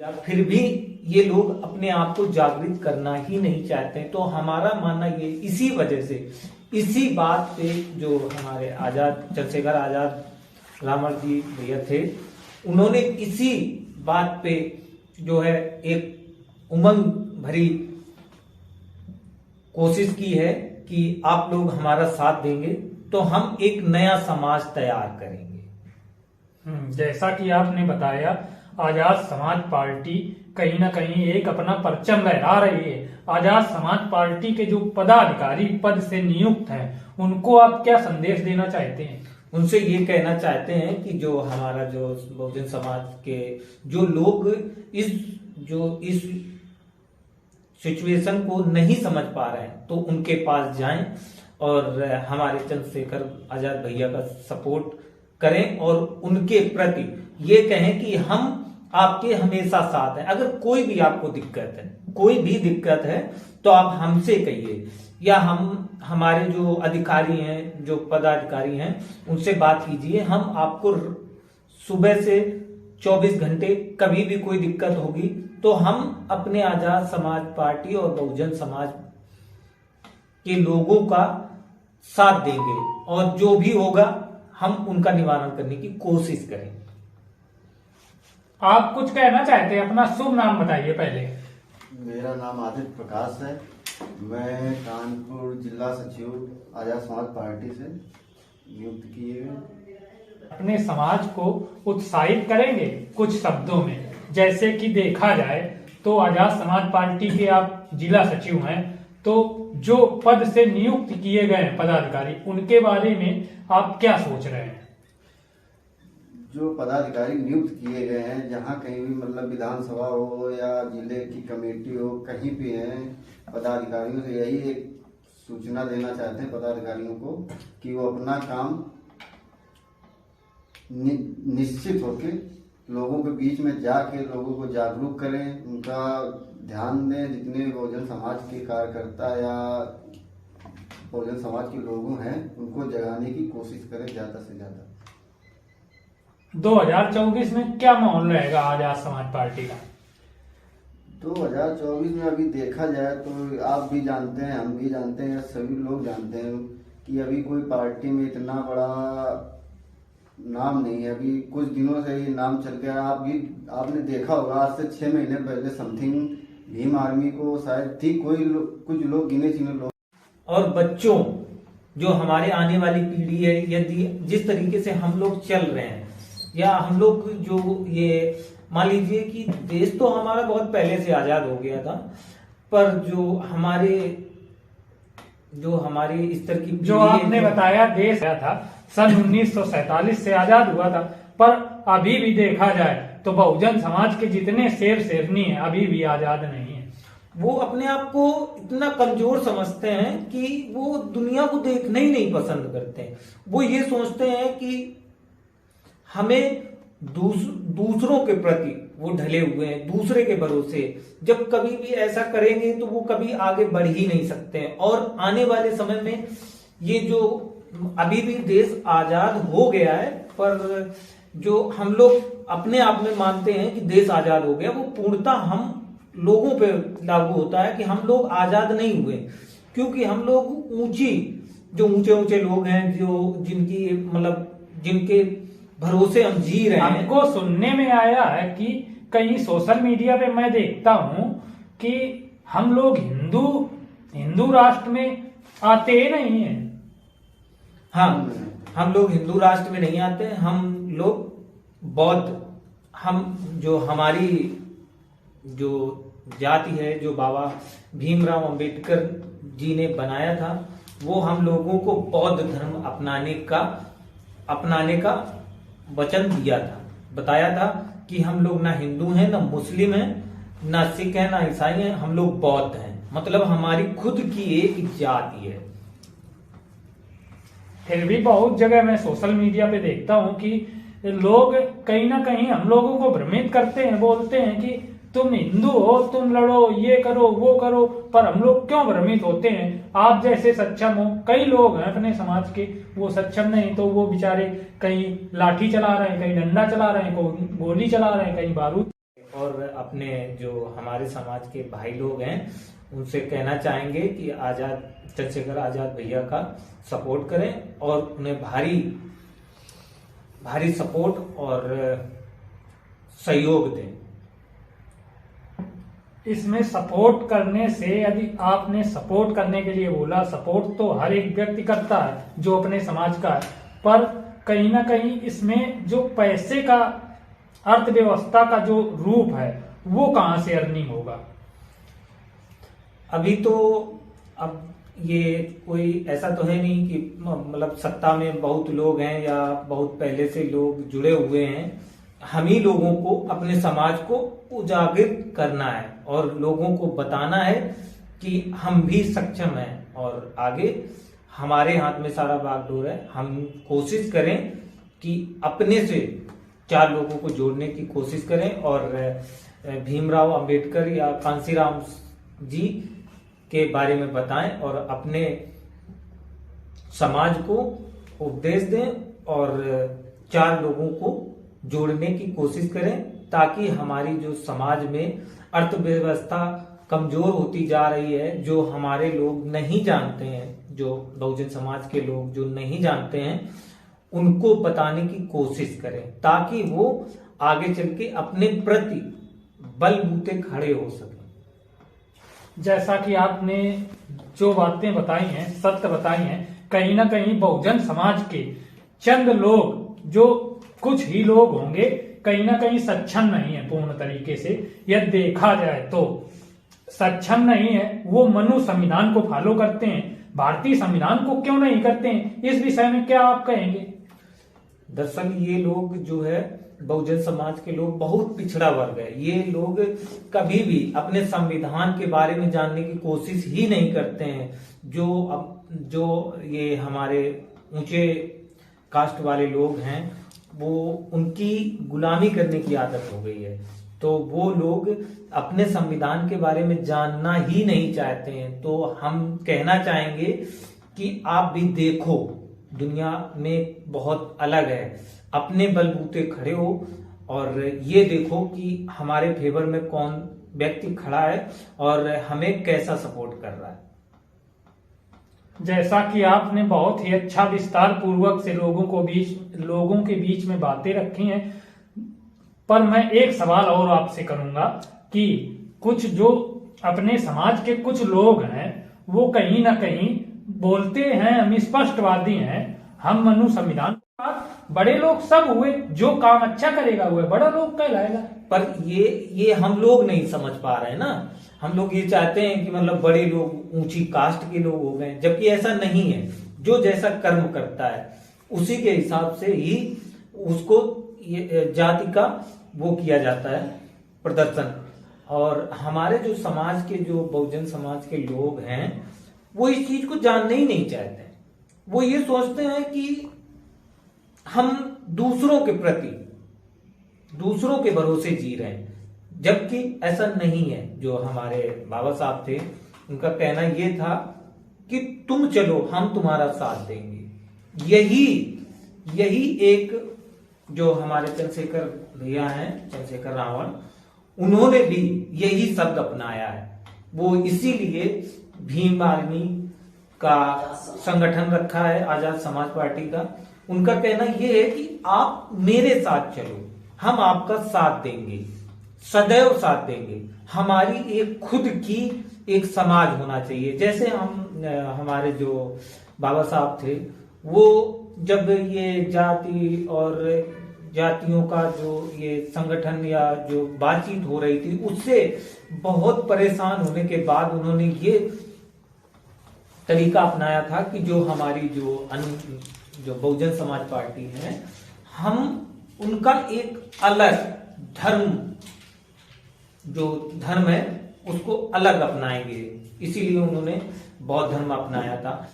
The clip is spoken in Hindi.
या फिर भी ये लोग अपने आप को जागृत करना ही नहीं चाहते हैं। तो हमारा मानना ये इसी वजह से, इसी बात पे जो हमारे आजाद चंद्रशेखर आजाद रामर जी भैया थे, उन्होंने इसी बात पे जो है एक उमंग भरी कोशिश की है कि आप लोग हमारा साथ देंगे तो हम एक नया समाज तैयार करेंगे। जैसा कि आपने बताया, आजाद समाज पार्टी कहीं ना कहीं एक अपना परचम लहरा रही है। आजाद समाज पार्टी के जो पदाधिकारी पद से नियुक्त हैं, उनको आप क्या संदेश देना चाहते हैं? उनसे ये कहना चाहते हैं कि जो हमारा जो बहुजन समाज के जो लोग इस सिचुएशन को नहीं समझ पा रहे हैं, तो उनके पास जाएं और हमारे चंद्रशेखर आजाद भैया का सपोर्ट करें और उनके प्रति ये कहें कि हम आपके हमेशा साथ हैं। अगर कोई भी आपको दिक्कत है, कोई भी दिक्कत है, तो आप हमसे कहिए, या हमारे जो अधिकारी हैं, जो पदाधिकारी हैं, उनसे बात कीजिए। हम आपको सुबह से 24 घंटे कभी भी कोई दिक्कत होगी तो हम अपने आजाद समाज पार्टी और बहुजन समाज के लोगों का साथ देंगे और जो भी होगा हम उनका निवारण करने की कोशिश करेंगे। आप कुछ कहना चाहते हैं? अपना शुभ नाम बताइए पहले। मेरा नाम आदित्य प्रकाश है। मैं कानपुर जिला सचिव आजाद समाज पार्टी से नियुक्त किए गए। अपने समाज को उत्साहित करेंगे कुछ शब्दों में। जैसे कि देखा जाए तो आजाद समाज पार्टी के आप जिला सचिव हैं, तो जो पद से नियुक्त किए गए पदाधिकारी, उनके बारे में आप क्या सोच रहे हैं? जो पदाधिकारी नियुक्त किए गए हैं, जहाँ कहीं भी मतलब विधानसभा हो या जिले की कमेटी हो, कहीं भी हैं, पदाधिकारियों से यही एक सूचना देना चाहते हैं पदाधिकारियों को कि वो अपना काम निश्चित होके लोगों के बीच में जाके लोगों को जागरूक करें, उनका ध्यान दें। जितने बहुजन समाज के कार्यकर्ता या बहुजन समाज के लोग हैं, उनको जगाने की कोशिश करें ज़्यादा से ज़्यादा। 2024 में क्या माहौल रहेगा आजाद समाज पार्टी का? 2024 में अभी देखा जाए तो आप भी जानते हैं, हम भी जानते हैं, सभी लोग जानते हैं कि अभी कोई पार्टी में इतना बड़ा नाम नहीं है। अभी कुछ दिनों से ये नाम चल गया। आपने देखा होगा, आज से 6 महीने पहले समथिंग भीम आर्मी को शायद थी कुछ लोग गिने चुने लोग। और बच्चों, जो हमारे आने वाली पीढ़ी है, यदि जिस तरीके से हम लोग चल रहे हैं, या हम लोग जो ये मान लीजिए कि देश तो हमारा बहुत पहले से आजाद हो गया था, पर जो हमारे इस तरह की जो आपने बताया देश आया था सन 1947 से आजाद हुआ था, पर अभी भी देखा जाए तो बहुजन समाज के जितने शेर शेरनी हैं अभी भी आजाद नहीं है। वो अपने आप को इतना कमजोर समझते हैं कि वो दुनिया को देखना ही नहीं पसंद करते हैं। वो ये सोचते हैं कि हमें दूसरों के प्रति वो ढले हुए हैं, दूसरे के भरोसे। जब कभी भी ऐसा करेंगे तो वो कभी आगे बढ़ ही नहीं सकते हैं। और आने वाले समय में ये जो अभी भी देश आजाद हो गया है, पर जो हम लोग अपने आप में मानते हैं कि देश आजाद हो गया, वो पूर्णतः हम लोगों पे लागू होता है कि हम लोग आजाद नहीं हुए, क्योंकि हम लोग जो ऊंचे ऊंचे लोग हैं, जो जिनके भरोसे हम जी रहे हैं। हमको सुनने में आया है कि कहीं सोशल मीडिया पे मैं देखता हूं कि हम लोग हिंदू राष्ट्र में आते ही नहीं है। हाँ, हम लोग हिंदू राष्ट्र में नहीं आते, हम लोग बौद्ध, हमारी जो जाति है, जो बाबा भीमराव अंबेडकर जी ने बनाया था, वो हम लोगों को बौद्ध धर्म अपनाने का वचन दिया था, बताया था कि हम लोग ना हिंदू हैं, ना मुस्लिम हैं, ना सिख हैं, ना ईसाई हैं, हम लोग बौद्ध हैं। मतलब हमारी खुद की एक जाति है। फिर भी बहुत जगह मैं सोशल मीडिया पे देखता हूँ कि लोग कहीं ना कहीं हम लोगों को भ्रमित करते हैं, बोलते हैं कि तुम हिंदू हो, तुम लड़ो, ये करो, वो करो। पर हम लोग क्यों भ्रमित होते हैं? आप जैसे सक्षम हो, कई लोग हैं अपने समाज के, वो सक्षम नहीं, तो वो बेचारे कहीं लाठी चला रहे हैं, कहीं डंडा चला रहे हैं, कहीं गोली चला रहे हैं, कहीं बारूद। और अपने जो हमारे समाज के भाई लोग हैं उनसे कहना चाहेंगे कि चंद्रशेखर आजाद भैया का सपोर्ट करें और उन्हें भारी भारी सपोर्ट और सहयोग दें। इसमें सपोर्ट करने से, यदि आपने सपोर्ट करने के लिए बोला, सपोर्ट तो हर एक व्यक्ति करता है जो अपने समाज का है, पर कहीं ना कहीं इसमें जो पैसे का, अर्थव्यवस्था का जो रूप है वो कहां से अर्निंग होगा? अभी तो अब ये कोई ऐसा तो है नहीं कि मतलब सत्ता में बहुत लोग हैं या बहुत पहले से लोग जुड़े हुए हैं। हम ही लोगों को अपने समाज को उजागर करना है और लोगों को बताना है कि हम भी सक्षम हैं और आगे हमारे हाथ में सारा बागडोर है। हम कोशिश करें कि अपने से 4 लोगों को जोड़ने की कोशिश करें और भीमराव अंबेडकर या कांसीराम जी के बारे में बताएं और अपने समाज को उपदेश दें और 4 लोगों को जोड़ने की कोशिश करें ताकि हमारी जो समाज में अर्थव्यवस्था कमजोर होती जा रही है, जो हमारे लोग नहीं जानते हैं, जो बहुजन समाज के लोग जो नहीं जानते हैं, उनको बताने की कोशिश करें ताकि वो आगे चल के अपने प्रति बलबूते खड़े हो सकें। जैसा कि आपने जो बातें बताई हैं, सत्य बताई हैं, कहीं ना कहीं बहुजन समाज के चंद लोग, जो कुछ ही लोग होंगे, कहीं ना कहीं सक्षम नहीं है पूर्ण तरीके से। यह देखा जाए तो सक्षम नहीं है। वो मनु संविधान को फॉलो करते हैं, भारतीय संविधान को क्यों नहीं करते हैं? इस विषय में क्या आप कहेंगे? दरअसल ये लोग जो है बहुजन समाज के लोग बहुत पिछड़ा वर्ग है। ये लोग कभी भी अपने संविधान के बारे में जानने की कोशिश ही नहीं करते हैं। जो ये हमारे ऊंचे कास्ट वाले लोग हैं वो उनकी गुलामी करने की आदत हो गई है, तो वो लोग अपने संविधान के बारे में जानना ही नहीं चाहते हैं। तो हम कहना चाहेंगे कि आप भी देखो, दुनिया में बहुत अलग है, अपने बलबूते खड़े हो और ये देखो कि हमारे फेवर में कौन व्यक्ति खड़ा है और हमें कैसा सपोर्ट कर रहा है। जैसा कि आपने बहुत ही अच्छा विस्तार पूर्वक से लोगों के बीच में बातें रखी हैं, पर मैं एक सवाल और आपसे करूंगा कि कुछ जो अपने समाज के कुछ लोग हैं वो कहीं ना कहीं बोलते हैं, हम स्पष्टवादी हैं, हम मनु संविधान, बड़े लोग सब हुए, जो काम अच्छा करेगा हुए बड़ा लोग कहलाएगा। पर ये हम लोग नहीं समझ पा रहे हैं ना। हम लोग ये चाहते हैं कि मतलब बड़े लोग ऊंची कास्ट के लोग हो गए, जबकि ऐसा नहीं है। जो जैसा कर्म करता है उसी के हिसाब से ही उसको जाति का वो किया जाता है प्रदर्शन। और हमारे जो समाज के, जो बहुजन समाज के लोग हैं, वो इस चीज को जानना ही नहीं चाहते। वो ये सोचते हैं कि हम दूसरों के प्रति, दूसरों के भरोसे जी रहे हैं, जबकि ऐसा नहीं है। जो हमारे बाबा साहब थे, उनका कहना ये था कि तुम चलो, हम तुम्हारा साथ देंगे। यही एक जो हमारे चंद्रशेखर भैया हैं, चंद्रशेखर रावण, उन्होंने भी यही शब्द अपनाया है। वो इसीलिए भीम आर्मी का संगठन रखा है, आजाद समाज पार्टी का। उनका कहना यह है कि आप मेरे साथ चलो, हम आपका साथ देंगे, सदैव साथ देंगे। हमारी एक खुद की एक समाज होना चाहिए। जैसे हमारे जो बाबा साहब थे, वो जब ये जाति और जातियों का जो ये संगठन या जो बातचीत हो रही थी, उससे बहुत परेशान होने के बाद उन्होंने ये तरीका अपनाया था कि जो हमारी जो बहुजन समाज पार्टी है, हम उनका एक अलग धर्म, जो धर्म है उसको अलग अपनाएंगे। इसीलिए उन्होंने बौद्ध धर्म अपनाया था।